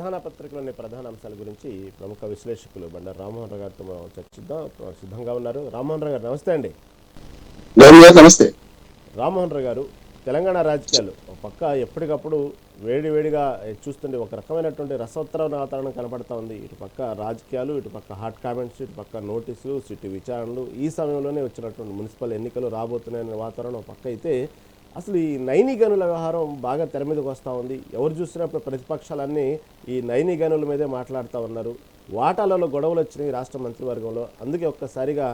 ప్రధాన పత్రికలోని ప్రధాన అంశాల గురించి ప్రముఖ విశ్లేషకులు బండారు రామ్మోహన్ రావు గారితో మనం చర్చిద్దాం. సిద్ధంగా ఉన్నారు. రామ్మోహన్ రావు గారు నమస్తే అండి. నమస్తే. రామ్మోహన్ రావు గారు, తెలంగాణ రాజకీయాలు ఒక పక్క ఎప్పటికప్పుడు వేడివేడిగా చూస్తుంటే ఒక రకమైనటువంటి రసోత్తర వాతావరణం కనబడతా ఉంది. ఇటు పక్క రాజకీయాలు, ఇటు పక్క హాట్ కామెంట్స్, ఇటు పక్క నోటీసులు, సిటీ విచారణలు, ఈ సమయంలోనే వచ్చినటువంటి మున్సిపల్ ఎన్నికలు రాబోతున్నాయనే వాతావరణం ఒక పక్క అయితే, అసలు ఈ నైని గనుల వ్యవహారం బాగా తెర మీదకి వస్తూ ఉంది. ఎవరు చూసినప్పుడు ప్రతిపక్షాలన్నీ ఈ నైని గనుల మీదే మాట్లాడుతూ ఉన్నారు. వాటాలలో గొడవలు వచ్చినాయి రాష్ట్ర మంత్రివర్గంలో, అందుకే ఒక్కసారిగా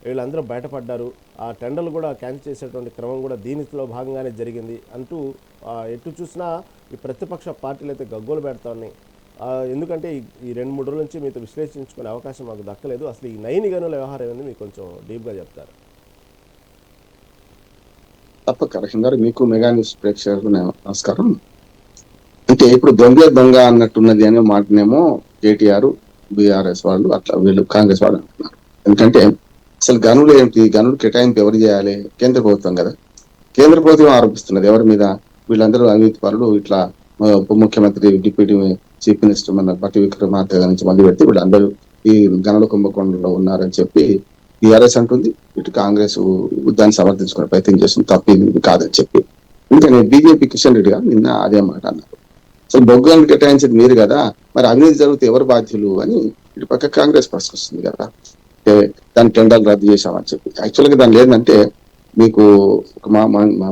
వీళ్ళందరూ బయటపడ్డారు. ఆ టెండర్లు కూడా క్యాన్సిల్ చేసేటువంటి క్రమం కూడా దీనిలో భాగంగానే జరిగింది అంటూ ఎటు చూసినా ఈ ప్రతిపక్ష పార్టీలు అయితే గగ్గోలు పెడతా ఉన్నాయి. ఎందుకంటే ఈ 2-3 రోజుల నుంచి మీతో విశ్లేషించుకునే అవకాశం మాకు దక్కలేదు. అసలు ఈ నైని గనుల వ్యవహారం ఏంది మీకు కొంచెం డీప్గా చెప్తారు? తప్పక రక్షణ గారు, మీకు మెగా న్యూస్ ప్రేక్షకులకు నమస్కారం. అంటే ఇప్పుడు దొంగ అన్నట్టున్నది అనే మాటనేమో కేటీఆర్, బీఆర్ఎస్ వాళ్ళు, అట్లా వీళ్ళు కాంగ్రెస్ వాళ్ళు అంటున్నారు. ఎందుకంటే అసలు గనులు ఏమిటి, గనులు కేటాయింపు ఎవరు చేయాలి? కేంద్ర ప్రభుత్వం కదా. కేంద్ర ప్రభుత్వం ఆరోపిస్తున్నది ఎవరి మీద? వీళ్ళందరూ అవినీతి పరులు, ఇట్లా ఉప ముఖ్యమంత్రి, డిప్యూటీ చీఫ్ మినిస్టర్ మన బట్టి విక్రమార్క నుంచి మంది పెడితే వీళ్ళందరూ ఈ గనుల కుంభకోణంలో ఉన్నారని చెప్పి టీఆర్ఎస్ అంటుంది. ఇటు కాంగ్రెస్ దాన్ని సమర్థించుకునే ప్రయత్నం చేస్తుంది, తప్పింది కాదని చెప్పి. అందుకని బీజేపీ కిషన్ రెడ్డి గారు నిన్న అదే మాట అన్నారు. అసలు బొగ్గులను కేటాయించేది మీరు కదా, మరి అవినీతి జరిగితే ఎవరు బాధ్యులు అని ఇటు పక్క కాంగ్రెస్ ప్రశ్నిస్తుంది కదా. దాని టెండర్లు రద్దు చేశామని చెప్పి. యాక్చువల్గా దాని లేదంటే మీకు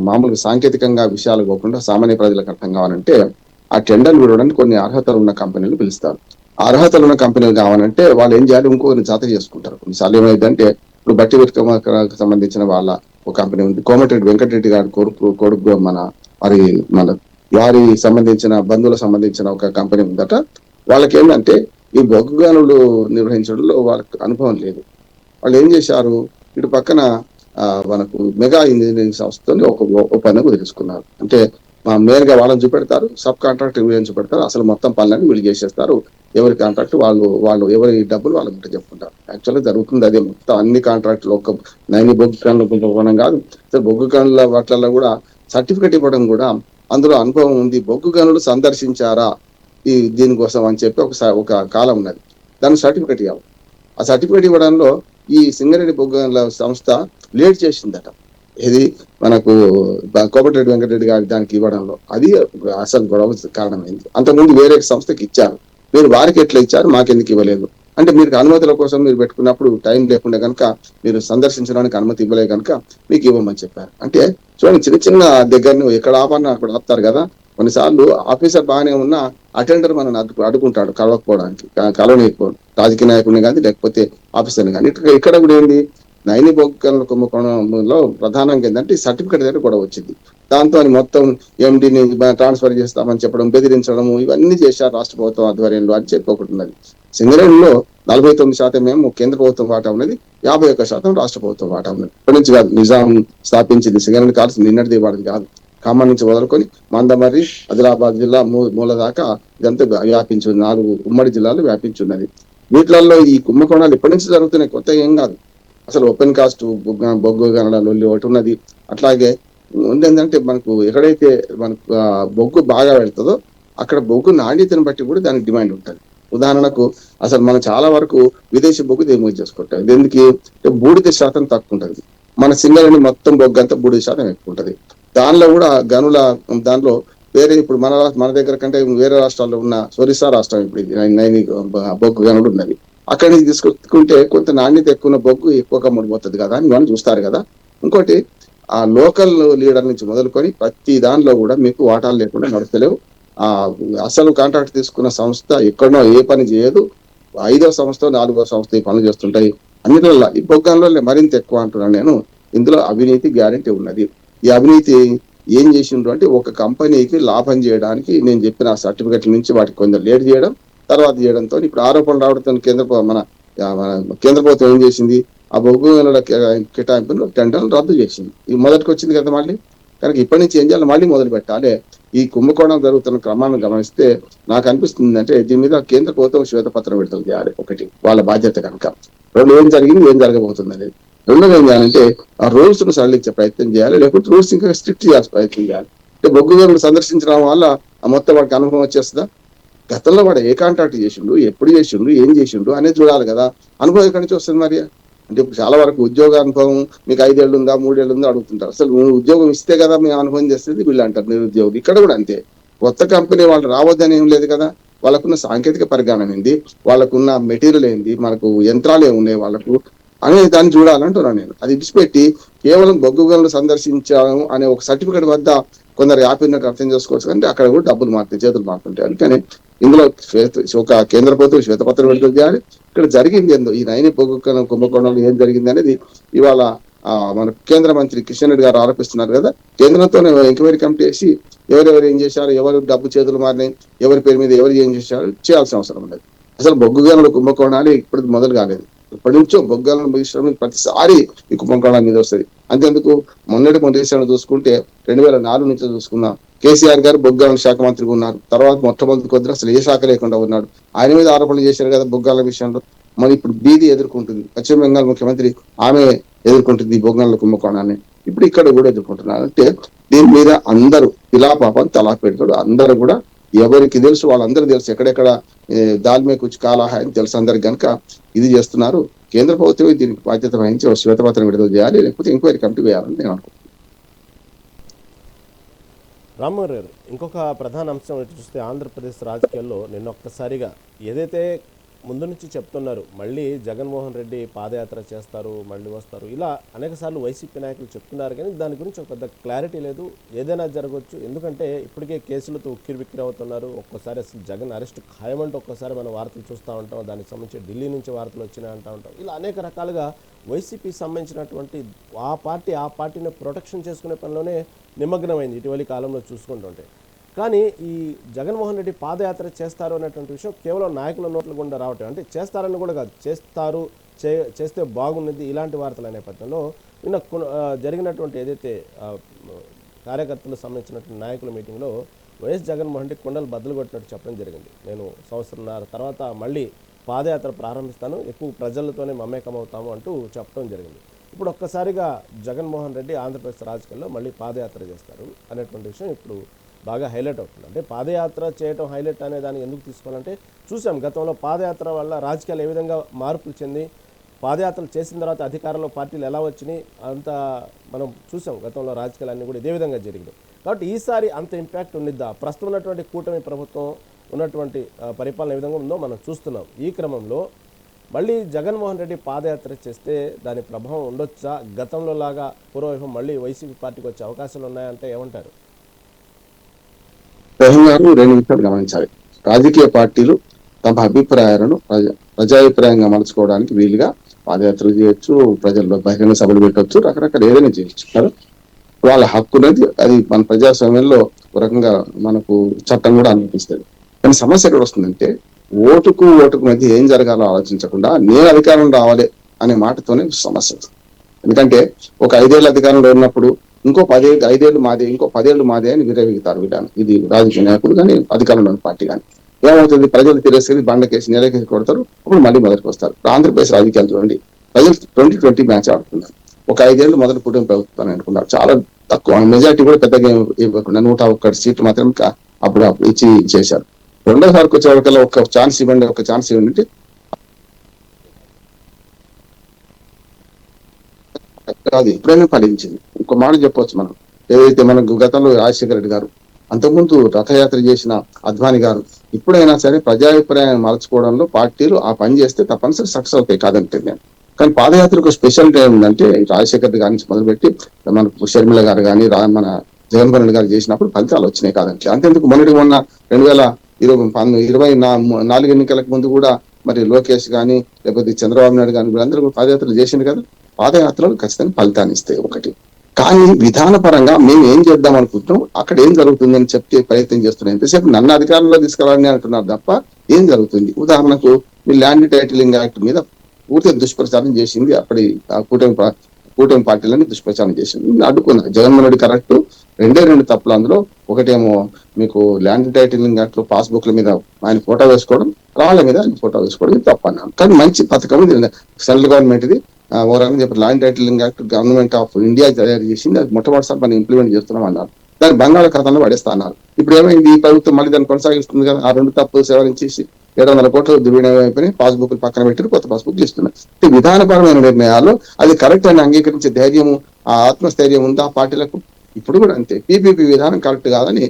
మామూలుగా సాంకేతికంగా విషయాలు పోకుండా సామాన్య ప్రజలకు అర్థం కావాలంటే ఆ టెండర్లు విడవడానికి కొన్ని అర్హతలు ఉన్న కంపెనీలు పిలుస్తారు. అర్హతలు ఉన్న కంపెనీలు కావాలంటే వాళ్ళు ఏం చేయాలి, ఇంకొకరిని జత చేసుకుంటారు. కొన్నిసార్లు ఏమైందంటే ఇప్పుడు బట్టి విక్రమార్కకు సంబంధించిన వాళ్ళ ఒక కంపెనీ ఉంది, కోమటిరెడ్డి వెంకటరెడ్డి గారి కొడుకు మన వారి సంబంధించిన బంధువులకు సంబంధించిన ఒక కంపెనీ ఉందట. వాళ్ళకి ఏంటంటే ఈ బొగ్గు గనులు నిర్వహించడంలో వాళ్ళకి అనుభవం లేదు. వాళ్ళు ఏం చేశారు, ఇటు పక్కన మనకు మెగా ఇంజనీరింగ్ సంస్థని ఒక ఒప్పందం కుదుర్చుకున్నారు. అంటే మెయిన్గా వాళ్ళని చూపెడతారు, సబ్ కాంట్రాక్ట్ వీళ్ళని చూపెడతారు, అసలు మొత్తం పనులన్నీ వీళ్ళు చేసేస్తారు. ఎవరి కాంట్రాక్ట్ వాళ్ళు ఎవరి డబ్బులు వాళ్ళకి ఉంటే చెప్పుకుంటారు. యాక్చువల్గా జరుగుతుంది అదే. మొత్తం అన్ని కాంట్రాక్టులు ఒక్క నైని బొగ్గు గనులు కుంభకోణం కాదు, బొగ్గు గనుల వాటిల్లో కూడా సర్టిఫికెట్ ఇవ్వడం కూడా అందులో అనుభవం ఉంది, బొగ్గు గనులు సందర్శించారా ఈ దీనికోసం అని చెప్పి ఒక కాలం ఉన్నది, దాని సర్టిఫికెట్ ఇవ్వాలి. ఆ సర్టిఫికెట్ ఇవ్వడంలో ఈ సింగరేణి బొగ్గు గనుల సంస్థ లేట్ చేసిందట. ఇది మనకు కోమటిరెడ్డి వెంకటరెడ్డి గారి దానికి ఇవ్వడంలో అది అసలు గొడవ కారణమైంది. అంతకుముందు వేరే సంస్థకి ఇచ్చారు, మీరు వారికి ఎట్లా ఇచ్చారు, మాకెందుకు ఇవ్వలేదు అంటే, మీరు అనుమతుల కోసం మీరు పెట్టుకున్నప్పుడు టైం లేకుండా కనుక మీరు సందర్శించడానికి అనుమతి ఇవ్వలేదు కనుక మీకు ఇవ్వమని చెప్పారు. అంటే చూడండి, చిన్న చిన్న దగ్గరను ఎక్కడ ఆపన్నా అక్కడ ఆపుతారు కదా. కొన్నిసార్లు ఆఫీసర్ బాగానే ఉన్నా అటెండర్ మనం అడుగుంటాడు కలవకపోవడానికి, కలవనీయకపోవడం, రాజకీయ నాయకుడిని కానీ లేకపోతే ఆఫీసర్ని కానీ. ఇక్కడ కూడా ఏంది, నైని బొగ్గు కుంభకోణంలో ప్రధానంగా ఏంటంటే సర్టిఫికెట్ దగ్గర కూడా వచ్చింది. దాంతో మొత్తం ఎండిని ట్రాన్స్ఫర్ చేస్తామని చెప్పడం, బెదిరించడము, ఇవన్నీ చేశారు రాష్ట్ర ప్రభుత్వం ఆధ్వర్యంలో అని చెప్పి ఒకటి ఉన్నది. సింగరేణిలో 49% ఏమో కేంద్ర ప్రభుత్వం వాటా ఉన్నది, 51% రాష్ట్ర ప్రభుత్వం వాటా ఉన్నది. ఇప్పటి నుంచి కాదు, నిజాం స్థాపించింది సింగరేణి కాల్సింది నిన్నటిది వాడిది కాదు. ఖమ్మం నుంచి మొదలుకొని మందమర్రి, ఆదిలాబాద్ జిల్లా మూల దాకా ఇదంతా వ్యాపించి 4 ఉమ్మడి జిల్లాలు వ్యాపించున్నది. వీటిలలో ఈ కుంభకోణాలు ఎప్పటి నుంచి జరుగుతున్నాయి, కొత్త ఏం కాదు. అసలు ఓపెన్ కాస్ట్ బొగ్గు గనులలో ఒకటి ఉన్నది. అట్లాగే ఏంటంటే మనకు ఎక్కడైతే మనకు బొగ్గు బాగా వెళ్తుందో అక్కడ బొగ్గు నాణ్యతను బట్టి కూడా దానికి డిమాండ్ ఉంటుంది. ఉదాహరణకు అసలు మనం చాలా వరకు విదేశీ బొగ్గు దిగుమతి చేసుకుంటాం. దీనికి బూడిద శాతం తక్కువ ఉంటుంది. మన సింగరేణి మొత్తం బొగ్గు అంతా బూడిద శాతం ఎక్కువ ఉంటుంది. దానిలో కూడా గనుల దానిలో వేరే ఇప్పుడు మన దగ్గర కంటే వేరే రాష్ట్రాల్లో ఉన్న ఒరిస్సా రాష్ట్రం ఇప్పుడు నైని బొగ్గు గనులు ఉన్నది. అక్కడి నుంచి తీసుకుంటే కొంత నాణ్యత ఎక్కువ బొగ్గు ఎక్కువగా ముడిపోతుంది కదా అని మనం చూస్తారు కదా. ఇంకోటి, ఆ లోకల్ లీడర్ నుంచి మొదలుకొని ప్రతి దానిలో కూడా మీకు వాటాలు లేకుండా నడుస్తలేవు. అసలు కాంట్రాక్ట్ తీసుకున్న సంస్థ ఎక్కడో ఏ పని చేయదు, 5వ సంస్థ 4వ సంస్థ ఈ పనులు చేస్తుంటాయి. అన్నిటిలో ఈ బొగ్గంలో మరింత ఎక్కువ అంటున్నాను నేను. ఇందులో అవినీతి గ్యారెంటీ ఉన్నది. ఈ అవినీతి ఏం చేసిండ్రు అంటే, ఒక కంపెనీకి లాభం చేయడానికి నేను చెప్పిన సర్టిఫికెట్ల నుంచి వాటికి కొంచెం లేట్ చేయడం, తర్వాత చేయడంతో ఇప్పుడు ఆరోపణలు రావడంతో కేంద్ర ప్రభుత్వం ఏం చేసింది, ఆ బొగ్గు గనుల కేటాయింపును టెండర్లు రద్దు చేసింది. ఇది మొదటికి వచ్చింది కదా మళ్ళీ. కనుక ఇప్పటి నుంచి ఏం చేయాలి, మళ్ళీ మొదలు పెట్టాలి. ఈ కుంభకోణం జరుగుతున్న క్రమాన్ని గమనిస్తే నాకు అనిపిస్తుంది అంటే దీని మీద కేంద్ర ప్రభుత్వం శ్వేతపత్రం విడుదల చేయాలి. ఒకటి వాళ్ళ బాధ్యత కనుక. 2 ఏం జరిగింది, ఏం జరగబోతుంది అనేది. 2 ఏం చేయాలంటే ఆ రూల్స్ ను సడలించే ప్రయత్నం చేయాలి, లేకపోతే రూల్స్ ఇంకా స్ట్రిక్ట్ చేయాల్సిన ప్రయత్నం చేయాలి. అంటే బొగ్గు గనులు సందర్శించడం వల్ల ఆ మొత్తం వాడికి అనుభవం వచ్చేస్తుందా? గతంలో వాడు ఏ కాంట్రాక్ట్ చేసిండు, ఎప్పుడు చేసిండు, ఏం చేసిండు అనేది చూడాలి కదా. అనుభవం ఎక్కడి నుంచి వస్తుంది మరి? అంటే ఇప్పుడు చాలా వరకు ఉద్యోగ అనుభవం మీకు 5 ఏళ్ళు ఉందా 3 ఏళ్ళు ఉందా అడుగుతుంటారు. అసలు నువ్వు ఉద్యోగం ఇస్తే కదా మేము అనుభవం చేస్తుంది వీళ్ళు అంటారు నిరుద్యోగులు. ఇక్కడ కూడా అంతే, కొత్త కంపెనీ వాళ్ళు రావద్దని ఏం లేదు కదా. వాళ్ళకున్న సాంకేతిక పరిజ్ఞానం ఏంది, వాళ్ళకున్న మెటీరియల్ ఏంది, మనకు యంత్రాలు ఏమున్నాయి వాళ్ళకు అనే దాన్ని చూడాలంటున్నాను నేను. అది విడిచిపెట్టి కేవలం బొగ్గు గనులు సందర్శించాము అనే ఒక సర్టిఫికేట్ వద్ద కొందరు యాపిన్నట్టు అర్థం చేసుకోవచ్చు. అంటే అక్కడ కూడా డబ్బులు మారుతాయి, చేతులు మారుతుంటాయి. అందుకని ఇందులో ఒక కేంద్ర ప్రభుత్వం శ్వేతపత్రం విడుదల చేయాలి. ఇక్కడ జరిగింది ఏందో, ఈ నైని బొగ్గు కుంభకోణంలో ఏం జరిగింది అనేది ఇవాళ మన కేంద్ర మంత్రి కిషన్ రెడ్డి గారు ఆరోపిస్తున్నారు కదా. కేంద్రంతో ఎంక్వైరీ కమిటీ వేసి ఎవరెవరు ఏం చేశారు, ఎవరు డబ్బు చేతులు మారినాయి, ఎవరి పేరు మీద ఎవరు ఏం చేశారు చేయాల్సిన అవసరం ఉండదు. అసలు బొగ్గు గనుల కుంభకోణాలు ఇప్పుడు మొదలు కాలేదు, ఇప్పటి నుంచో బొగ్గు గనుల విషయంలో ప్రతిసారి ఈ కుంభకోణాల మీద వస్తుంది. అంతేందుకు మొన్న దేశాన్ని చూసుకుంటే 2004 నుంచి చూసుకున్నాం, కేసీఆర్ గారు బొగ్గు గనుల శాఖ మంత్రిగా ఉన్నారు. తర్వాత మొట్టమొదటి కొద్దిగా అసలు ఏ శాఖ లేకుండా ఉన్నాడు. ఆయన మీద ఆరోపణలు చేశారు కదా బొగ్గు గనుల విషయంలో. మరి ఇప్పుడు బీదీ ఎదుర్కొంటుంది, పశ్చిమ బెంగాల్ ముఖ్యమంత్రి ఆమె ఎదుర్కొంటుంది ఈ బొగ్గు గనుల కుంభకోణాన్ని. ఇప్పుడు ఇక్కడ కూడా ఎదుర్కొంటున్నారు. అంటే దీని మీద అందరూ ఇలా పాపం తలా పెడతాడు. అందరూ కూడా ఎవరికి తెలుసు వాళ్ళందరూ తెలుసు, ఎక్కడెక్కడ దాల్మే కుచ్ కాలాహ అని తెలుసు అందరికి. కనుక ఇది చేస్తున్నారు. కేంద్ర ప్రభుత్వం దీనికి బాధ్యత వహించి ఒక శ్వేతపత్రం విడుదల చేయాలి, లేకపోతే ఎంక్వైరీ కమిటీ వేయాలని నేను అనుకుంటున్నాను. రామ్మోహన్ గారు, ఇంకొక ప్రధాన అంశం ఎటు చూస్తే ఆంధ్రప్రదేశ్ రాజకీయాల్లో నిన్న ఒక్కసారిగా ఏదైతే ముందు నుంచి చెప్తున్నారు మళ్ళీ జగన్మోహన్ రెడ్డి పాదయాత్ర చేస్తారు, మళ్ళీ వస్తారు, ఇలా అనేక సార్లు వైసీపీ నాయకులు చెప్తున్నారు. కానీ దాని గురించి ఒక పెద్ద క్లారిటీ లేదు. ఏదైనా జరగవచ్చు, ఎందుకంటే ఇప్పటికే కేసులతో ఉక్కిరిబిక్కిరి అవుతున్నారు. ఒక్కోసారి అసలు జగన్ అరెస్ట్ ఖాయమంటే ఒక్కోసారి మనం వార్తలు చూస్తూ ఉంటాం, దానికి సంబంధించి ఢిల్లీ నుంచి వార్తలు వచ్చినాయి అంటూ ఉంటాం. ఇలా అనేక రకాలుగా వైసీపీకి సంబంధించినటువంటి ఆ పార్టీని ప్రొటెక్షన్ చేసుకునే పనిలోనే నిమగ్నమైంది ఇటీవలి కాలంలో చూసుకుంటుంటే. కానీ ఈ జగన్మోహన్ రెడ్డి పాదయాత్ర చేస్తారు అనేటువంటి విషయం కేవలం నాయకుల నోట్ల గుండా రావటం, అంటే చేస్తారని కూడా కాదు, చేస్తే బాగున్నది ఇలాంటి వార్తల నేపథ్యంలో నిన్న జరిగినటువంటి ఏదైతే కార్యకర్తలకు సంబంధించినటువంటి నాయకుల మీటింగ్లో వైఎస్ జగన్మోహన్ రెడ్డి కుండలు బద్దలు కొట్టినట్టు చెప్పడం జరిగింది. నేను సంవత్సరంన్నర తర్వాత మళ్ళీ పాదయాత్ర ప్రారంభిస్తాను, ఎక్కువ ప్రజలతోనే మమేకం అవుతాము అంటూ చెప్పడం జరిగింది. ఇప్పుడు ఒక్కసారిగా జగన్మోహన్ రెడ్డి ఆంధ్రప్రదేశ్ రాజకీయాల్లో మళ్ళీ పాదయాత్ర చేస్తారు అనేటువంటి విషయం ఇప్పుడు బాగా హైలైట్ అవుతుంది. అంటే పాదయాత్ర చేయడం హైలైట్ అనే దాన్ని ఎందుకు తీసుకోవాలంటే చూసాం గతంలో పాదయాత్ర వల్ల రాజకీయాలు ఏ విధంగా మార్పులు చెంది పాదయాత్రలు చేసిన తర్వాత అధికారంలో పార్టీలు ఎలా వచ్చినాయి అంత మనం చూసాం. గతంలో రాజకీయాలన్నీ కూడా ఇదే విధంగా జరిగినాయి. కాబట్టి ఈసారి అంత ఇంపాక్ట్ ఉండిద్దా? ప్రస్తుతం ఉన్నటువంటి కూటమి ప్రభుత్వం ఉన్నటువంటి పరిపాలన ఏ విధంగా ఉందో మనం చూస్తున్నాం. ఈ క్రమంలో మళ్ళీ జగన్మోహన్ రెడ్డి పాదయాత్ర చేస్తే దాని ప్రభావం ఉండొచ్చా? గతంలో లాగా పూర్వవైపు మళ్ళీ వైసీపీ పార్టీకి వచ్చే అవకాశాలు ఉన్నాయంటే ఏమంటారు? రెండు విషయాలు గమనించాలి. రాజకీయ పార్టీలు తమ అభిప్రాయాలను ప్రజాభిప్రాయంగా మలుచుకోవడానికి వీలుగా పాదయాత్రలు చేయొచ్చు, ప్రజల్లో బహిరంగ సభలు పెట్టవచ్చు, రకరకాల ఏదైనా చేయొచ్చు. వాళ్ళ హక్కునేది అది మన ప్రజాస్వామ్యంలో ఒక రకంగా మనకు చట్టం కూడా అనుమతిస్తుంది. కానీ సమస్య ఎక్కడ వస్తుందంటే ఓటుకు మధ్య ఏం జరగాలో ఆలోచించకుండా నేను అధికారం రావాలి అనే మాటతోనే సమస్య. ఎందుకంటే ఒక 5 ఏళ్ళ అధికారంలో ఉన్నప్పుడు ఇంకో 5 ఏళ్ళు మాదే, ఇంకో 10 ఏళ్ళు మాదే అని విరవిగుతారు విధానం. ఇది రాజకీయ నాయకులు కానీ అధికారంలోని పార్టీ కానీ. ఏమవుతుంది, ప్రజలు తిరస్కరించి బండకేసి నెలకేసి కొడతారు, అప్పుడు మళ్ళీ మొదటికి వస్తారు. ఆంధ్రప్రదేశ్ రాజకీయాలు చూడండి, ప్రజలు 2020 మ్యాచ్ ఆడుతున్నారు. ఒక 5 ఏళ్ళు మొదటి కూటమి ప్రభుత్వాన్ని అనుకున్నారు. చాలా తక్కువ మెజార్టీ కూడా పెద్దగా ఇవ్వకుండా 101 సీట్లు మాత్రం అప్పుడు ఇచ్చి చేశారు. రెండోసారికి వచ్చేవరకల్లా ఒక ఛాన్స్ ఇవ్వండి కాదు, ఎప్పుడైనా ఫలించింది. ఇంకో మాట చెప్పవచ్చు మనం, ఏదైతే మనకు గతంలో రాజశేఖర రెడ్డి గారు, అంతకుముందు రథయాత్ర చేసిన అద్వానీ గారు, ఇప్పుడైనా సరే ప్రజాభిప్రాయాన్ని మలుచుకోవడంలో పార్టీలు ఆ పని చేస్తే తప్పనిసరి సక్సెస్ అవుతాయి కాదంటే నేను. కానీ పాదయాత్రకు స్పెషాలిటీ ఏమిటంటే రాజశేఖర రెడ్డి గారి నుంచి మొదలుపెట్టి మనకు షర్మిల గారు కానీ మన జగన్మోహన్ రెడ్డి గారు చేసినప్పుడు ఫలితాలు వచ్చినాయి కాదంటే. అంతేందుకు మొన్న 2024 ఎన్నికలకు ముందు కూడా మరి లోకేష్ కానీ లేకపోతే చంద్రబాబు నాయుడు కానీ వీళ్ళందరూ కూడా పాదయాత్రలు చేసింది కదా. పాదయాత్రలు ఖచ్చితంగా ఫలితాన్ని ఇస్తాయి ఒకటి. కానీ విధానపరంగా మేము ఏం చేద్దాం అనుకుంటున్నాం, అక్కడ ఏం జరుగుతుంది అని చెప్పే ప్రయత్నం చేస్తున్నాం. ఎంతసేపు నన్ను అధికారంలో తీసుకురావాలని అంటున్నారు తప్ప ఏం జరుగుతుంది? ఉదాహరణకు మీ ల్యాండ్ టైటిలింగ్ యాక్ట్ మీద పూర్తిగా దుష్ప్రచారం చేసింది అప్పటి కూటమి పార్టీలని దుష్ప్రచారం చేసింది. అడ్డుకున్నారు. జగన్మోహన్ రెడ్డి కరెక్ట్, 2 తప్పులు అందులో. ఒకటేమో మీకు ల్యాండ్ టైటిలింగ్ యాక్ట్ లో పాస్బుక్ల మీద ఆయన ఫోటో వేసుకోవడం, రాళ్ల మీద ఆయన ఫోటో వేసుకోవడం తప్పు అన్నాను. కానీ మంచి పథకం సెంట్రల్ గవర్నమెంట్ ఇది. ఓవరాల్ చెప్పి land titling act government of India తయారు చేసింది, అది మొట్టమొదటిసారి మనం ఇంప్లిమెంట్ చేస్తున్నాం అన్నారు. దాన్ని బంగాళాఖాతంలో పడేస్తున్నారు. ఇప్పుడు ఏమైంది, ఈ ప్రభుత్వం మళ్ళీ దాన్ని కొనసాగిస్తుంది కదా, ఆ 2 తప్పులు సవరించేసి 700 కోట్లు దుర్వినియోగం అయిపోయి పాస్బుక్లు పక్కన పెట్టి కొత్త పాస్బుక్ ఇస్తున్నారు. విధానపరమైన నిర్ణయాలు అది కరెక్ట్ అని అంగీకరించే ధైర్యము, ఆ ఆత్మస్థైర్యం ఉందా ఆ పార్టీలకు? ఇప్పుడు కూడా అంతే, పీపీపీ విధానం కరెక్ట్ కాదని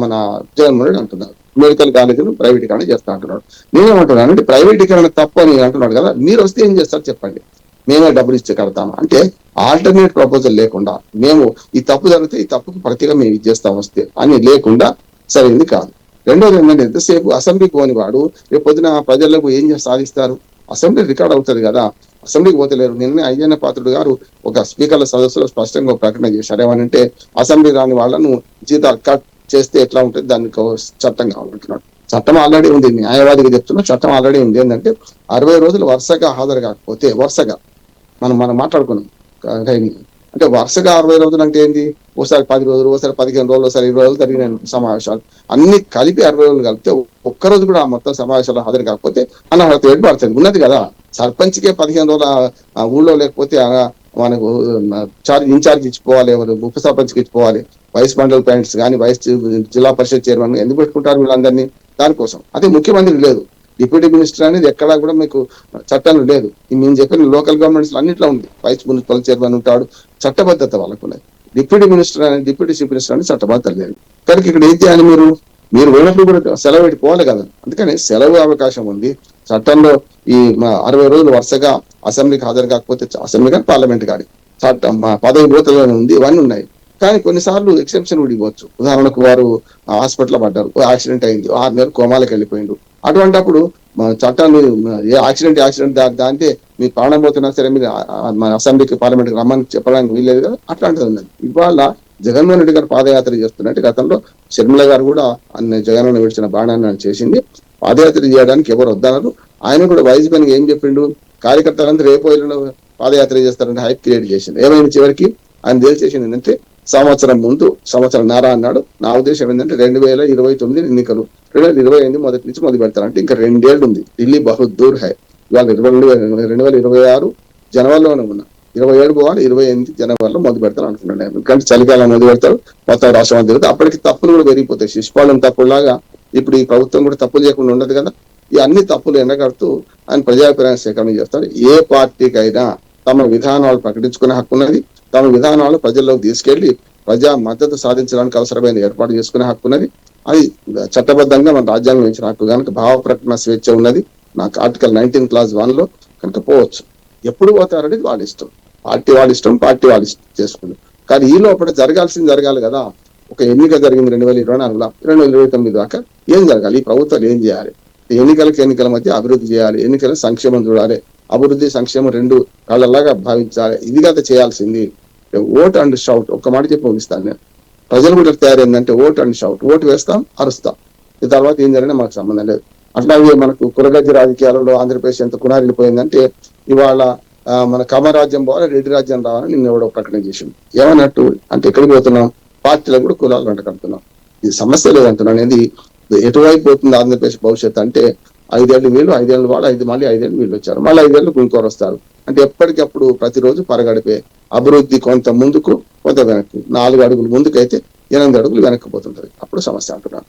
మన జగన్మోహన్ రెడ్డి అంటున్నారు. మెడికల్ కాలేజీలు ప్రైవేటీకరణ చేస్తా అంటున్నాడు. నేనేమంటున్నాను అంటే ప్రైవేటీకరణ తప్పు అని అంటున్నాడు కదా, మీరు వస్తే ఏం చేస్తారు చెప్పండి, మేమే డబ్బులు ఇచ్చి కడతాము అంటే ఆల్టర్నేట్ ప్రపోజల్ లేకుండా మేము ఈ తప్పు జరిగితే ఈ తప్పుకు ప్రతిగా మేము ఇది చేస్తాం వస్తే అని లేకుండా సరైనది కాదు. రెండోది ఏంటంటే ఎంతసేపు అసెంబ్లీకి పోని వాడు రేపు పొద్దున ప్రజలకు ఏం సాధిస్తారు? అసెంబ్లీ రికార్డ్ అవుతుంది కదా, అసెంబ్లీకి పోతలేరు. నిన్న అయ్యన్న పాత్రుడు గారు ఒక స్పీకర్ల సదస్సులో స్పష్టంగా ఒక ప్రకటన చేశారు. ఏమనంటే అసెంబ్లీ రాని వాళ్ళను జీతాలు కట్ చేస్తే ఎట్లా ఉంటుంది, దానికి చట్టం కావాలంటున్నాడు. చట్టం ఆల్రెడీ ఉంది, న్యాయవాదిగా చెప్తున్నా, చట్టం ఆల్రెడీ ఉంది. ఏంటంటే 60 రోజులు వరుసగా హాజరు కాకపోతే, వరుసగా మనం మాట్లాడుకున్నాం అంటే వరుసగా 60 రోజులు అంటే ఏంటి, ఓసారి 10 రోజులు, ఓసారి 15 రోజులు, ఓసారి 20 రోజులు జరిగిన సమావేశాలు అన్ని కలిపి 60 రోజులు కలిపితే ఒక్కరోజు కూడా ఆ మొత్తం సమావేశాలు హాజరు కాకపోతే అనర్హత వేటు పడుతుంది. ఉన్నది కదా, సర్పంచ్కే 15 రోజుల ఊళ్ళో లేకపోతే మనకు ఇన్ఛార్జ్ ఇచ్చిపోవాలి, ఎవరు ఉప సర్పంచ్కి ఇచ్చిపోవాలి, వైస్ మండల్ ప్యారెంట్స్ కానీ వైస్ జిల్లా పరిషత్ చైర్మన్ ఎందుకు పెట్టుకుంటారు వీళ్ళందరినీ? దానికోసం. అదే ముఖ్యమంత్రి లేదు, డిప్యూటీ మినిస్టర్ అనేది ఎక్కడా కూడా మీకు చట్టంలో లేదు. మేము చెప్పిన లోకల్ గవర్నమెంట్స్ అన్నింటిలో ఉంది, వైస్ మున్సిపల్ చైర్మన్ ఉంటాడు, చట్టబద్ధత వాళ్ళకు ఉన్నది. డిప్యూటీ మినిస్టర్ అని డిప్యూటీ చీఫ్ మినిస్టర్ అని చట్టబద్ధత లేదు. కనుక ఇక్కడ ఏం చేయాలి, మీరు పోయినప్పుడు కూడా సెలవు పెట్టి పోవాలి కదా. అందుకని సెలవు అవకాశం ఉంది చట్టంలో. ఈ 60 రోజులు వరుసగా అసెంబ్లీకి హాజరు కాకపోతే, అసెంబ్లీ కానీ పార్లమెంట్ కానీ చట్టం పదవి భూతలోనే ఉంది, ఇవన్నీ ఉన్నాయి. కానీ కొన్నిసార్లు ఎక్సెప్షన్ విడిపోవచ్చు. ఉదాహరణకు వారు హాస్పిటల్ పడ్డారు, యాక్సిడెంట్ అయింది, 6 నెలలు కోమాలకు వెళ్ళిపోయిండు. అటువంటిప్పుడు చట్టాన్ని యాక్సిడెంట్ దాంతే మీ ప్రాణం పోతున్నా సరే మీరు అసెంబ్లీకి పార్లమెంట్కి రమ్మని చెప్పడానికి వీల్లేదు కదా, అట్లాంటిది ఉన్నది. ఇవాళ జగన్మోహన్ రెడ్డి గారు పాదయాత్ర చేస్తున్నట్టు గతంలో షర్మిల గారు కూడా అన్ని జగన్ విడిచిన బాణాన్ని చేసింది. పాదయాత్ర చేయడానికి ఎవరు వద్దన్నారు. ఆయన కూడా వైస్ పనికి ఏం చెప్పిండు, కార్యకర్తలంతా రేపు పాదయాత్ర చేస్తారంటే హైప్ క్రియేట్ చేసింది. ఏమైంది చివరికి ఆయన తేల్చేసింది ఏంటంటే సంవత్సరం ముందు సంవత్సరంన్నర అన్నాడు. నా ఉద్దేశం ఏంటంటే 2029 ఎన్నికలు, 2028 మొదటి నుంచి మొదలు పెడతారంటే ఇంకా 2 ఏళ్ళు ఉంది. ఢిల్లీ బహుదూర్ హై. ఇవాళ 2026 జనవరిలోనే ఉన్నా, 27 పోవాలి, 28 జనవరిలో మొదలు పెడతారు అనుకున్నాను. ఎందుకంటే చలికాలం మొదలు పెడతారు, మొత్తం రాష్ట్రం తిరుగుతుంది. అప్పటికి తప్పులు కూడా పెరిగిపోతాయి. శిశుపాలన తప్పులాగా ఇప్పుడు ఈ ప్రభుత్వం కూడా తప్పులు చేయకుండా ఉండదు కదా. ఈ అన్ని తప్పులు ఎండగడుతూ ఆయన ప్రజాభిప్రాయం సేకరణ చేస్తారు. ఏ పార్టీకైనా తమ విధానాలు ప్రకటించుకునే హక్కు ఉన్నది, తమ విధానాలు ప్రజల్లోకి తీసుకెళ్లి ప్రజా మద్దతు సాధించడానికి అవసరమైన ఏర్పాటు చేసుకునే హక్కు ఉన్నది. అది చట్టబద్ధంగా మన రాజ్యాంగం ఇచ్చిన హక్కు కనుక భావ ప్రకటన స్వేచ్ఛ ఉన్నది. నాకు ఆర్టికల్ 19 క్లాస్ 1లో కనుక పోవచ్చు. ఎప్పుడు పోతారనేది వాళ్ళ ఇష్టం, పార్టీ వాళ్ళ ఇష్టం, పార్టీ వాళ్ళు చేసుకున్నారు. కానీ ఈ లోపల జరగాల్సింది జరగాలి కదా. ఒక ఎన్నిక జరిగింది 2024లో, 2029 దాకా ఏం జరగాలి, ఈ ప్రభుత్వాలు ఏం చేయాలి? ఎన్నికల మధ్య అభివృద్ధి చేయాలి, ఎన్నికల సంక్షేమం చూడాలి, అభివృద్ధి సంక్షేమం 2 కళ్ళలాగా భావించాలి. ఇది కదా చేయాల్సింది. ఓట్ అండ్ షౌట్ ఒక్క మాట చెప్పి ముగిస్తాను నేను. ప్రజలు కూడా తయారైందంటే ఓట్ అండ్ షౌట్, ఓటు వేస్తాం, అరుస్తాం, ఈ తర్వాత ఏం జరిగినా మనకు సంబంధం లేదు. అట్లాగే మనకు కురగజ్జి రాజకీయాలలో ఆంధ్రప్రదేశ్ ఎంత కునారిల్లిపోయిందంటే ఇవాళ మన కమరాజ్యం పోవాలి, రెడ్డి రాజ్యం రావాలని నిన్న ఎవడో ప్రకటన చేసింది. ఏమన్నట్టు అంటే ఎక్కడికి పోతున్నాం, పార్టీలకు కూడా కులాలు వెంట కడుతున్నాం. ఇది సమస్య లేదంటున్నాను. అనేది ఎటువైపు పోతుంది ఆంధ్రప్రదేశ్ భవిష్యత్తు అంటే 5 ఏళ్ళు వీళ్ళు, 5 ఏళ్ళు వాళ్ళు, మళ్ళీ 5 ఏళ్ళు వీళ్ళు వచ్చారు, మళ్ళీ 5 ఏళ్ళు ఇంకోరు వస్తారు. అంటే ఎప్పటికప్పుడు ప్రతిరోజు పరగడిపే అభివృద్ధి కొంత ముందుకు కొంత వెనక్కి. 4 అడుగులు ముందుకైతే 8 అడుగులు వెనక్కిపోతుంటది. అప్పుడు సమస్య అంటున్నాను.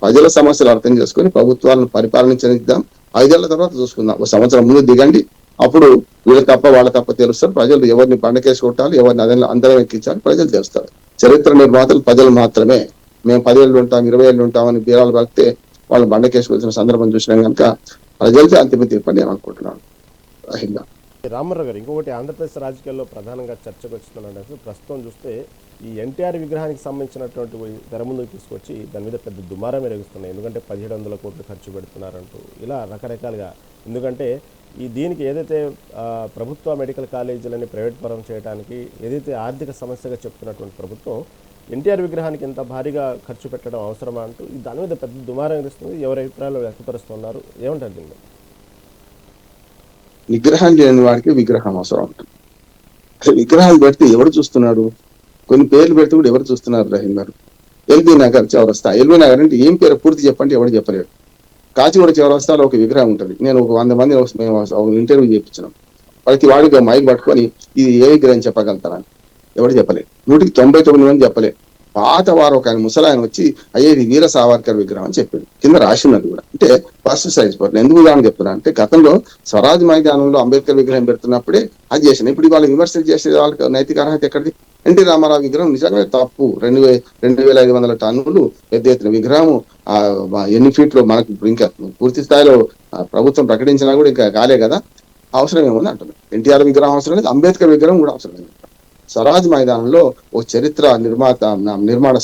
ప్రజల సమస్యలు అర్థం చేసుకుని ప్రభుత్వాలను పరిపాలించనిద్దాం. 5 ఏళ్ల తర్వాత చూసుకుందాం. 1 సంవత్సరం ముందు దిగండి, అప్పుడు వీళ్ళు తప్ప వాళ్ళ తప్ప తెలుస్తారు. ప్రజలు ఎవరిని బండకేసి కొట్టాలి, ఎవరిని అందరం ఎక్కించాలి ప్రజలు తెలుస్తారు. చరిత్ర నిర్మాతలు ప్రజలు మాత్రమే. మేము 10 ఏళ్ళు ఉంటాం, 20 ఏళ్ళు ఉంటామని బీరాలు పడితే వాళ్ళు బండకేసి వచ్చిన సందర్భం చూసినాం కనుక ప్రజలకి అంతిమ తీర్పని నేను అనుకుంటున్నాను. రామారావు గారు, ఇంకొకటి ఆంధ్రప్రదేశ్ రాజకీయాల్లో ప్రధానంగా చర్చకు వచ్చిందంటే ప్రస్తుతం చూస్తే ఈ ఎన్టీఆర్ విగ్రహానికి సంబంధించినటువంటి తెర ముందుకు తీసుకొచ్చి దాని మీద పెద్ద దుమారం మెరుగుస్తున్నాయి. ఎందుకంటే 1700 కోట్లు ఖర్చు పెడుతున్నారంటూ ఇలా రకరకాలుగా. ఎందుకంటే దీనికి ఏదైతే ప్రభుత్వ మెడికల్ కాలేజీలని ప్రైవేట్ పరం చేయడానికి ఏదైతే ఆర్థిక సమస్యగా చెప్తున్నటువంటి ప్రభుత్వం ఎన్టీఆర్ విగ్రహానికి ఎంత భారీగా ఖర్చు పెట్టడం అవసరమా అంటూ దాని మీద పెద్ద దుమారం ఎదుస్తుంది. ఎవరి అభిప్రాయాలు వ్యక్తపరుస్తున్నారు, ఏమంటారు దీన్ని? విగ్రహం లేని వాడికి విగ్రహం అవసరం ఉంటుంది. విగ్రహాలు పెడితే ఎవరు చూస్తున్నాడు? కొన్ని పేర్లు పెడితే కూడా ఎవరు చూస్తున్నారు? రహీం గారు, ఎల్బీ నగర్ చౌరస్తా. ఎల్బీ నగర్ అంటే ఏం పేరు పూర్తి చెప్పండి, ఎవరు చెప్పలేడు. కాచిగూడ చౌరస్తాలో ఒక విగ్రహం ఉంటుంది. నేను ఒక 100 మంది మేము ఇంటర్వ్యూ చేయించినాం. ప్రతి వాడికి మైక్ పట్టుకొని ఇది ఏ విగ్రహం చెప్పగలుగుతారని ఎవరు చెప్పలేదు. 199 మంది చెప్పలేదు. పాత వారు ఒక ఆయన ముసలాయన వచ్చి అయ్యే ఇది వీర సావర్కర్ విగ్రహం అని చెప్పాడు, కింద రాసి ఉన్నది కూడా. అంటే ఫస్ట్ సైజ్ పట్ల ఎందుకు ఉదాహరణ చెప్తున్నా అంటే, గతంలో స్వరాజ్ మైదానంలో అంబేద్కర్ విగ్రహం పెడుతున్నప్పుడే అది చేసిన. ఇప్పుడు వాళ్ళు విమర్శలు చేసే వాళ్ళకి నైతిక అర్హత ఎక్కడిది? ఎన్టీ రామారావు విగ్రహం నిజంగా తప్పు. 2,500 టన్నులు పెద్ద ఎత్తున విగ్రహం. ఎన్ని ఫీట్లు మనకు ఇంకా పూర్తి స్థాయిలో ప్రభుత్వం ప్రకటించినా కూడా ఇంకా కాలే కదా, అవసరం ఏముంది అంటున్నారు. ఎన్టీఆర్ విగ్రహం అవసరం లేదు, అంబేద్కర్ విగ్రహం కూడా అవసరం లేదు. స్వరాజ్ మైదానంలో ఓ చరిత్ర నిర్మాణ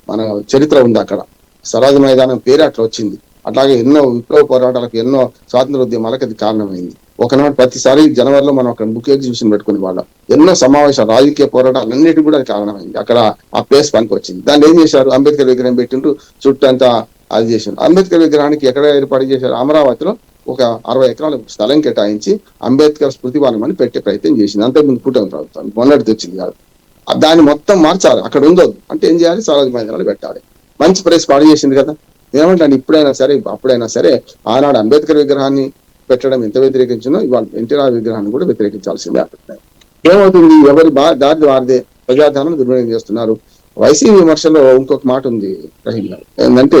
మన చరిత్ర ఉంది అక్కడ. స్వరాజ్ మైదానం పేరు అట్లా వచ్చింది. అట్లాగే ఎన్నో విప్లవ పోరాటాలకు, ఎన్నో స్వాతంత్ర ఉద్యమాలకు అది కారణమైంది. ఒకనాడు ప్రతిసారి జనవరిలో మనం అక్కడ బుక్ ఎగ్జిబిషన్ పెట్టుకునే వాళ్ళం. ఎన్నో సమావేశాలు, రాజకీయ పోరాటాలన్నిటికీ కూడా అది కారణమైంది. అక్కడ ఆ ప్లేస్ పనికి వచ్చింది. దాన్ని ఏం చేశారు? అంబేద్కర్ విగ్రహం పెట్టిండ్రు, చుట్టంతా అది చేశారు. అంబేద్కర్ విగ్రహానికి ఎక్కడ ఏర్పాటు చేశారు? అమరావతిలో ఒక 60 ఎకరాల స్థలం కేటాయించి అంబేద్కర్ స్మృతి వనం అని పెట్టే ప్రయత్నం చేసింది. అంతకుముందు కూటమి ప్రభుత్వం మొన్నటి తెచ్చింది కాదు. దాన్ని మొత్తం మార్చాలి. అక్కడ ఉండొద్దు అంటే ఏం చేయాలి? స్వరాజ్ మైదానాలు పెట్టాలి. మంచి ప్రైస్ పాడు చేసింది కదా. ఏమంటే ఇప్పుడైనా సరే, అప్పుడైనా సరే, ఆనాడు అంబేద్కర్ విగ్రహాన్ని పెట్టడం ఎంత వ్యతిరేకించినో ఇవాళ ఎన్టీఆర్ విగ్రహాన్ని కూడా వ్యతిరేకించాల్సిందే. ఏమవుతుంది? ఎవరి దారి వారిదే ప్రజాధనం దుర్వినియోగం చేస్తున్నారు. వైసీపీ విమర్శలో ఇంకొక మాట ఉంది రహీం గారు, ఏంటంటే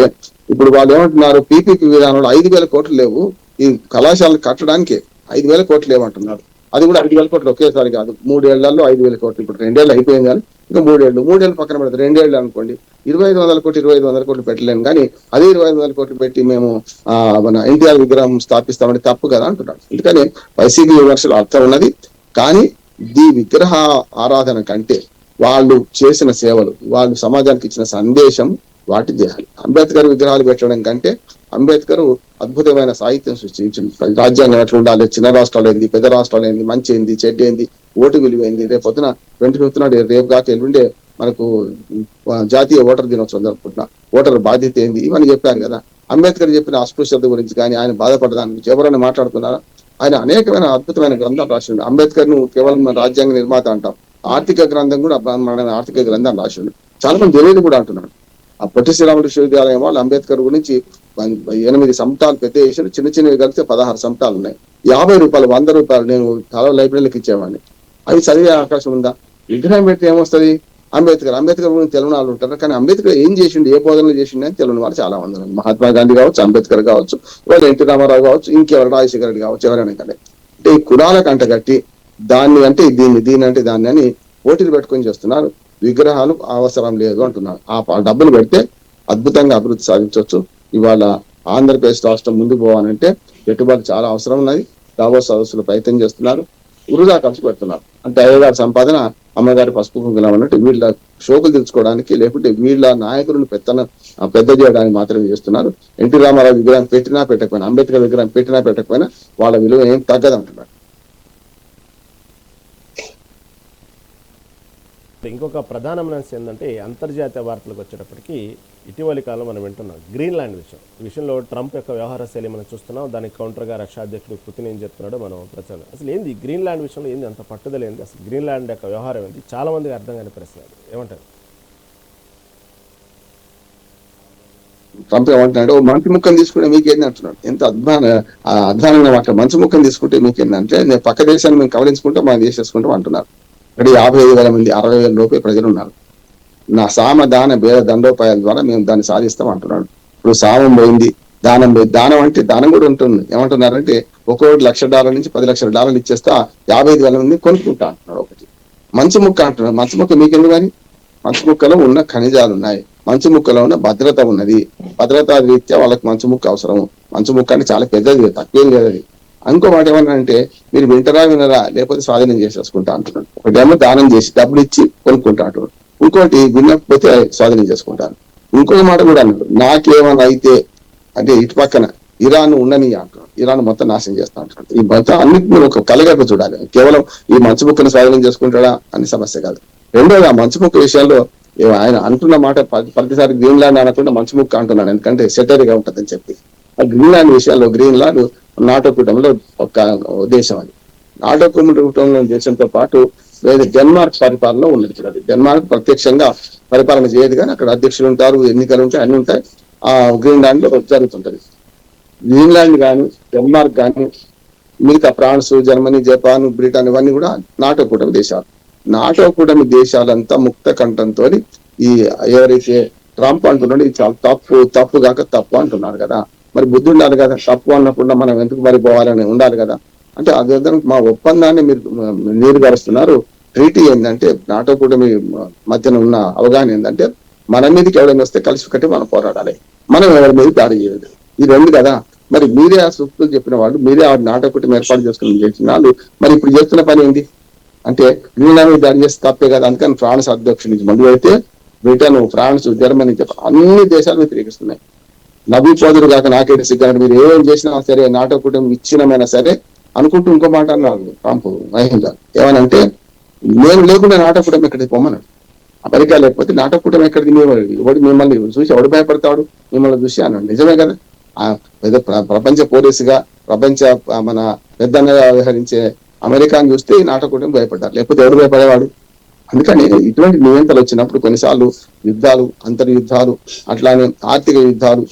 ఇప్పుడు వాళ్ళు ఏమంటున్నారు? పీపీపీ విధానంలో 5,000 కోట్లు లేవు, ఈ కళాశాలను కట్టడానికి 5,000 కోట్లు లేవంటున్నారు. అది కూడా 5,000 కోట్లు ఒకేసారి కాదు, 3 ఏళ్లలో 5,000 కోట్లు. ఇప్పుడు 2 ఏళ్ళు అయిపోయింది కానీ ఇంకా 3 ఏళ్ళు పక్కన పెడతారు. 2 ఏళ్ళు అనుకోండి, 2,500 కోట్లు 2,500 కోట్లు పెట్టలేము. కానీ అదే 2,500 కోట్లు పెట్టి మేము మన ఎన్టీఆర్ విగ్రహం స్థాపిస్తామని తప్పు కదా అంటున్నాడు. అందుకని వైసీపీ విమర్శలు అర్థం ఉన్నది. కానీ ఈ విగ్రహ ఆరాధన కంటే వాళ్ళు చేసిన సేవలు, వాళ్ళు సమాజానికి ఇచ్చిన సందేశం, వాటి చేయాలి. అంబేద్కర్ విగ్రహాలు పెట్టడం కంటే అంబేద్కర్ అద్భుతమైన సాహిత్యం సృష్టించింది. రాజ్యాంగం ఎట్లా ఉండాలి, చిన్న రాష్ట్రాలు ఏంది, పెద్ద రాష్ట్రాలు ఏంది, మంచి ఏంది, చెడ్డ ఏంది, ఓటు విలువ ఏంది. రేపు పొద్దున 25th నాడు, రేపు కాక ఎల్లుండే మనకు జాతీయ ఓటర్ దినోత్సవం జరుపుకుంటున్నా, ఓటర్ బాధ్యత ఏంది, ఇవన్నీ చెప్పారు కదా. అంబేద్కర్ చెప్పిన అస్పృశ్యత గురించి కానీ, ఆయన బాధపడదాని గురించి ఎవరైనా మాట్లాడుతున్నారా? ఆయన అనేకమైన అద్భుతమైన గ్రంథాలు రాసిండు. అంబేద్కర్ ను కేవలం రాజ్యాంగ నిర్మాత అంటాం, ఆర్థిక గ్రంథం కూడా ఆర్థిక గ్రంథం రాసిండు. చాలా మంది తెలియదు కూడా అంటున్నాడు. ఆ పొట్టి శ్రీరాములు విశ్వవిద్యాలయం వాళ్ళు అంబేద్కర్ గురించి 8 సంపుటాలు పెద్ద చేశారు. చిన్న చిన్నవి కలిపితే 16 సంపుటాలు ఉన్నాయి. 50 రూపాయలు, 100 రూపాయలు నేను చాలా లైబ్రరీలకు ఇచ్చేవాడిని. అవి చదివే అవకాశం ఉందా? విగ్రహం పెడితే ఏమొస్తుంది? అంబేద్కర్ గురించి తెలియని వాళ్ళు ఉంటారు. కానీ అంబేద్కర్ ఏం చేసిండు, ఏ బోధనలు చేసిండు అని తెలియని వాళ్ళు చాలా మంది ఉన్నారు. మహాత్మా గాంధీ కావచ్చు, అంబేద్కర్ కావచ్చు, ఇవాళ ఎన్టీ రామారావు కావచ్చు, ఇంకెవరు, రాజశేఖర రెడ్డి కావచ్చు, ఎవరైనా కానీ అంటే ఈ కులాలకు అంటగట్టి దాన్ని అంటే దీన్ని అంటే దాన్ని అని పోటీలు పెట్టుకొని చేస్తున్నారు. విగ్రహాలు అవసరం లేదు అంటున్నారు. ఆ డబ్బులు పెడితే అద్భుతంగా అభివృద్ధి సాధించవచ్చు. ఇవాళ ఆంధ్రప్రదేశ్ రాష్ట్రం ముందుకు పోవాలంటే పెట్టుబడి చాలా అవసరం ఉన్నది. దావోస్ సదస్సులు ప్రయత్నం చేస్తున్నారు, వృధా ఖర్చు పెడుతున్నారు. అంటే అయ్యగారి సంపాదన అమ్మగారి పసుపు కుంకుమ అన్నట్టు వీళ్ళ షోకులు తెలుసుకోవడానికి, లేకుంటే వీళ్ళ నాయకులను పెద్ద చేయడానికి మాత్రమే చేస్తున్నారు. ఎన్టీ రామారావు విగ్రహం పెట్టినా పెట్టకపోయినా, అంబేద్కర్ విగ్రహం పెట్టినా పెట్టకపోయినా వాళ్ళ విలువ ఏం తగ్గదంటున్నారు. ఇంకొక ప్రధానమైన అంశం ఏంటంటే, అంతర్జాతీయ వార్తలకు వచ్చేటప్పటికి ఇటీవలి కాలం మనం వింటున్నాం గ్రీన్లాండ్ విషయం. ఈ విషయంలో ట్రంప్ యొక్క వ్యవహార శైలి మనం చూస్తున్నాం. దానికి కౌంటర్గా రష్యా అధ్యక్షుడు పుతిన్ ఏం చెప్తున్నాడో మనం ప్రచారం. అసలు ఏంది గ్రీన్లాండ్ విషయంలో ఏంది అంత పట్టుదల ఏంది? అసలు గ్రీన్లాండ్ యొక్క వ్యవహారం ఏంది? చాలా మందికి అర్థం కాని ప్రశ్న. ఏమంటారు? ట్రంప్ ఏమంటున్నాడు? మంచి ముక్కను తీసుకుంటే మీకేంది అంటున్నాడు. ఎంత అధ్వానంగా మాట. మంచి ముక్కను తీసుకుంటే మీకేందంటే, నేను పక్క దేశాన్ని మేము కవలించుకుంటాం, మనం చేసేసుకుంటాం అంటున్నారు. ఇక్కడ 55,000 మంది, 60,000 లోపే ప్రజలు ఉన్నారు. నా సామ దాన భేద దండోపాయాల ద్వారా మేము దాన్ని సాధిస్తాం అంటున్నాడు. ఇప్పుడు సామం పోయింది, దానం పోయింది. దానం అంటే దానం కూడా ఉంటుంది. ఏమంటున్నారంటే $1 లక్ష నుంచి $10 లక్షలు ఇచ్చేస్తా 55,000 మంది కొనుక్కుంటా అంటున్నాడు. ఒకటి మంచి ముక్క అంటున్నాడు. మంచి ముక్క మీకెందుకు కానీ? మంచి ముక్కలో ఉన్న ఖనిజాలు ఉన్నాయి, మంచి ముక్కలో ఉన్న భద్రత ఉన్నది. భద్రతా రీత్యా వాళ్ళకి మంచి ముక్క అవసరం. మంచి ముక్క అంటే చాలా పెద్దది, తక్కువేం లేదు అది. ఇంకో మాట ఏమన్నా అంటే, మీరు వినరా లేకపోతే స్వాధీనం చేసేసుకుంటా అంటున్నాడు. ఒకటేమో దానం చేసి డబ్బులు ఇచ్చి కొనుక్కుంటా అంటున్నాడు, ఇంకోటి వినకపోతే స్వాధీనం చేసుకుంటాను. ఇంకొక మాట కూడా అన్నాడు, నాకేమన్నా అయితే అంటే ఇటు పక్కన ఇరాన్ ఉండని అంటున్నాడు, ఇరాన్ మొత్తం నాశనం చేస్తా అంటున్నాడు. ఈ మొత్తం అన్నింటినీ ఒక కలగట్టు చూడాలి. కేవలం ఈ మంచి ముక్కను స్వాధీనం చేసుకుంటాడా అని సమస్య కాదు. రెండోది, ఆ మంచి ముక్క విషయాల్లో ఆయన అంటున్న మాట ప్రతిసారి గ్రీన్లాండ్ అనకుండా మంచి ముక్క అంటున్నాడు, ఎందుకంటే సెటరీగా ఉంటుందని చెప్పి. ఆ గ్రీన్లాండ్ విషయాల్లో గ్రీన్లాండ్ నాటో కూటమిలో ఒక దేశం. అది నాటో కూటమిలో దేశంతో పాటు లేదా డెన్మార్క్ పరిపాలనలో ఉన్నది. అది డెన్మార్క్ ప్రత్యక్షంగా పరిపాలన చేయదు, కానీ అక్కడ అధ్యక్షులు ఉంటారు, ఎన్నికలు ఉంటాయి, అన్ని ఉంటాయి. ఆ గ్రీన్లాండ్ లో జరుగుతుంటది. గ్రీన్లాండ్ కానీ, డెన్మార్క్ కానీ, మిగతా ఫ్రాన్స్, జర్మనీ, జపాన్, బ్రిటన్ ఇవన్నీ కూడా నాటో కూటమి దేశాలు. నాటో కూటమి దేశాలంతా ముక్త కంఠంతో ఈ ఎవరైతే ట్రంప్ అంటున్నాడు ఇది చాలా తప్పు కాక తప్పు అంటున్నారు కదా. మరి బుద్ధి ఉండాలి కదా, తప్పు అన్నప్పుడు మనం ఎందుకు మరి పోవాలని ఉండాలి కదా. అంటే అదే మా ఒప్పందాన్ని మీరు నీరుగారుస్తున్నారు. ట్రీటీ ఏంటంటే నాటో కూటమి మధ్యన ఉన్న అవగాహన ఏంటంటే మన మీదకి ఎవరైనా వస్తే కలిసి కట్టి మనం పోరాడాలి, మనం ఎవరి మీద దాడి చేయదు. ఈ రెండు కదా. మరి మీరే ఆ సూక్తులు చెప్పిన వాళ్ళు, మీరే ఆ నాటో కూటమి ఏర్పాటు చేసుకుని చేసిన వాళ్ళు, మరి ఇప్పుడు చేస్తున్న పని ఏంటి అంటే గ్రీన్లాండ్ మీద దాడి చేస్తే తప్పే కదా. అందుకని ఫ్రాన్స్ అధ్యక్షుడి నుంచి మొదలు పెడితే బ్రిటన్, ఫ్రాన్స్, జర్మనీ అన్ని దేశాలు వ్యతిరేకిస్తున్నాయి. నవ్వి పోదురు కాక నాకేంటి సిగ్గారు, మీరు ఏం చేసినా సరే నాటో కూటమి ఇచ్చినమైనా సరే అనుకుంటూ ఇంకో మాట అన్నారు ట్రంప్ మహేంద్ర. ఏమనంటే నేను లేకుండా నాటో కూటమి ఎక్కడికి పొమ్మన్నాడు. అమెరికా లేకపోతే నాటో కూటమి ఎక్కడికి, మిమ్మల్ని చూసి ఎవడు భయపడతాడు మిమ్మల్ని చూసి అన్నాడు. నిజమే కదా. ఏదో ప్రపంచ పోలీసుగా, ప్రపంచ మన పెద్దన్నగా వ్యవహరించే అమెరికాను చూస్తే ఈ నాటో కూటమి భయపడ్డారు, లేకపోతే ఎవరు భయపడేవాడు. అందుకని ఇటువంటి నియంత్రణలు వచ్చినప్పుడు కొన్నిసార్లు యుద్ధాలు, అంతర్యుద్ధాలు, అట్లానే ఆర్థిక యుద్ధాలు,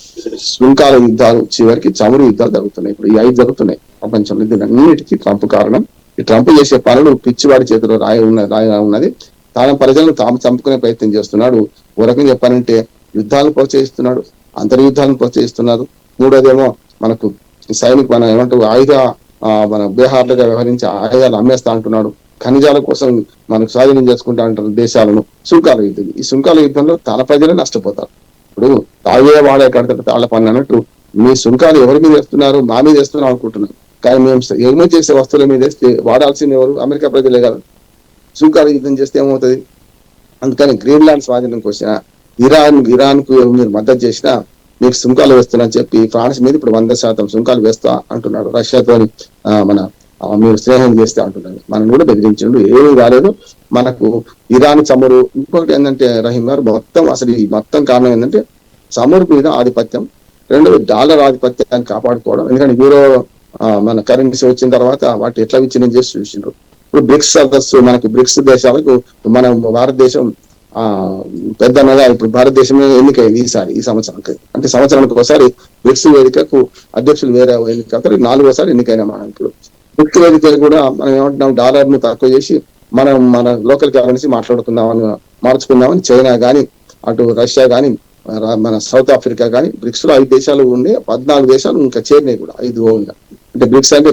సుంకాల యుద్ధాలు, చివరికి చమురు యుద్ధాలు జరుగుతున్నాయి. ఇప్పుడు ఈ 5 జరుగుతున్నాయి ప్రపంచంలో. దీనన్నిటికీ ట్రంప్ కారణం. ఈ ట్రంప్ చేసే పనులు పిచ్చివాడి చేతిలో రాయి ఉన్నది. తాను ప్రజలను తాము చంపుకునే ప్రయత్నం చేస్తున్నాడు. ఓ రకంగా చెప్పాలంటే యుద్ధాలను ప్రోత్సహిస్తున్నాడు, అంతర్యుద్ధాలను ప్రోత్సహిస్తున్నారు. మూడోదేమో మనకు మన ఏమంటారు మన బీహార్లుగా వ్యవహరించి ఆయుధాలు అమ్మేస్తా అంటున్నాడు. ఖనిజాల కోసం మనకు స్వాధీనం చేసుకుంటా అంటారు దేశాలను. సుంకాల యుద్ధం, ఈ సుంకాల యుద్ధంలో తన ప్రజలే నష్టపోతారు. ఇప్పుడు తాగే వాడే కడతాడు తాళ్ల పని అన్నట్టు మీ సుంకాలు ఎవరి మీద వేస్తున్నారు, మా మీద వేస్తున్నాం అనుకుంటున్నారు. కానీ మేము ఎగుమతి చేసే వస్తువుల మీద వేస్తే వాడాల్సింది ఎవరు, అమెరికా ప్రజలే కదా. సుంకాల యుద్ధం చేస్తే ఏమవుతుంది. అందుకని గ్రీన్లాండ్ స్వాధీనం కోసం ఇరాన్ కు మీరు మద్దతు చేసినా మీకు సుంకాలు వేస్తున్నా చెప్పి ఫ్రాన్స్ మీద ఇప్పుడు 100% సుంకాలు వేస్తా అంటున్నాడు. రష్యాతో మీరు స్నేహం చేస్తే అంటున్నాడు. మనం కూడా బెదిరించండు, ఏమీ కాలేదు. మనకు ఇరాన్ చమురు, ఇంకొకటి ఏంటంటే రహీం గారు అసలు ఈ మొత్తం కారణం ఏంటంటే చమురు మీద ఆధిపత్యం, రెండోది డాలర్ ఆధిపత్యాన్ని కాపాడుకోవడం. ఎందుకంటే యూరో మన కరెన్సీ వచ్చిన తర్వాత వాటి ఎట్లా విచ్ఛిన్నం చేసి చూసిండ్రు. ఇప్పుడు బ్రిక్స్ సదస్సు, మనకి బ్రిక్స్ దేశాలకు మన భారతదేశం పెద్దన్నగా ఇప్పుడు భారతదేశమే ఎన్నికైంది ఈ సంవత్సరానికి. అంటే సంవత్సరానికి ఒకసారి బ్రిక్స్ వేదికకు అధ్యక్షులు వేరే ఎన్నికవుతారు. 4వసారి ఎన్నికైన మనం ఇప్పుడు బ్రిక్స్ వేదికలు కూడా మనం ఏమంటున్నాం, డాలర్ ను తక్కువ చేసి మనం మన లోకల్ కరెన్సీ మార్చుకుందామని చైనా గాని, అటు రష్యా గాని, మన సౌత్ ఆఫ్రికా గాని, బ్రిక్స్ లో 5 దేశాలు ఉండే 14 దేశాలు ఇంకా చేరినాయి కూడా 5 అంటే బ్రిక్స్ అంటే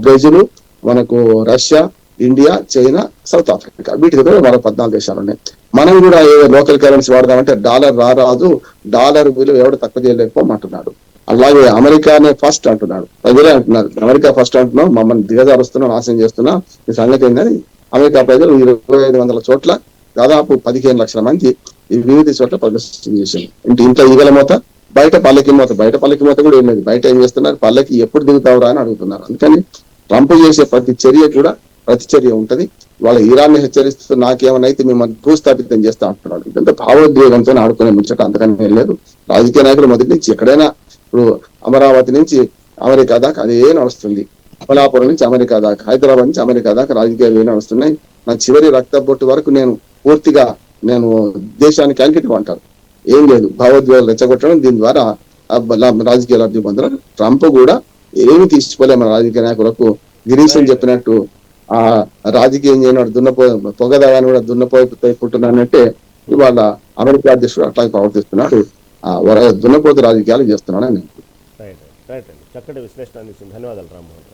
బ్రెజిల్, మనకు Russia, India, China, south Africa, వీటి దగ్గర మన 14 దేశాలు ఉన్నాయి. మనం కూడా లోకల్ కరెన్సీ వాడదామంటే డాలర్ రాదు, డాలర్ విలువ ఎవడు తక్కువ చేయలేకపోమంటున్నాడు. అలాగే అమెరికానే ఫస్ట్ అంటున్నాడు, ప్రజలే అంటున్నారు అమెరికా ఫస్ట్ అంటున్నాం, మమ్మల్ని దిగజారుస్తున్నాం, నాశనం చేస్తున్నాం. ఈ సంగతి ఏంటని అమెరికా ప్రజలు 2500 చోట్ల దాదాపు 15 లక్షల మంది ఈ వివిధ చోట్ల ప్రదర్శన చేశారు. ఇంట్లో ఈగల మూత, బయట పల్లకి మూత. బయట పల్లకి మూత కూడా ఏం లేదు, బయట ఏం చేస్తున్నారు, పల్లకి ఎప్పుడు దిగుతావురా అని అడుగుతున్నారు. అందుకని ట్రంప్ చేసే ప్రతి చర్య కూడా ప్రతిచర్య ఉంటది. వాళ్ళ ఇరాన్ని హెచ్చరిస్తూ నాకేమనైతే మిమ్మల్ని భూస్థాపితం చేస్తా అంటున్నాడు. ఇదంతా భావోద్వేగంతో ఆడుకునే ముచ్చట, అంతకనే లేదు. రాజకీయ నాయకులు మొదటి నుంచి ఎక్కడైనా, ఇప్పుడు అమరావతి నుంచి అమెరికా దాకా అదే నడుస్తుంది, అమలాపురం నుంచి అమెరికా దాకా, హైదరాబాద్ నుంచి అమెరికా దాకా రాజకీయాలు నడుస్తున్నాయి. నా చివరి రక్త బొట్టు వరకు పూర్తిగా దేశానికి అంకితం అంటారు. ఏం లేదు, భావోద్వేగాలు రెచ్చగొట్టడం, దీని ద్వారా రాజకీయ లబ్ధి పొందడం. ట్రంప్ కూడా ఏమి తీసుకోలే మన రాజకీయ నాయకులకు. గిరీష్ అని చెప్పినట్టు ఆ రాజకీయం చేయడం పొగదాగాన్ని కూడా దున్నపోతున్నానంటే ఇవాళ అమెరికా అధ్యక్షుడు అట్లాగే ప్రవర్తిస్తున్నాడు. దున్నపోతు రాజకీయాలు చేస్తున్నాడు అని. రైట్ అండి, చక్కటి విశ్లేషణ అందించింది. ధన్యవాదాలు రామ్మోహన్.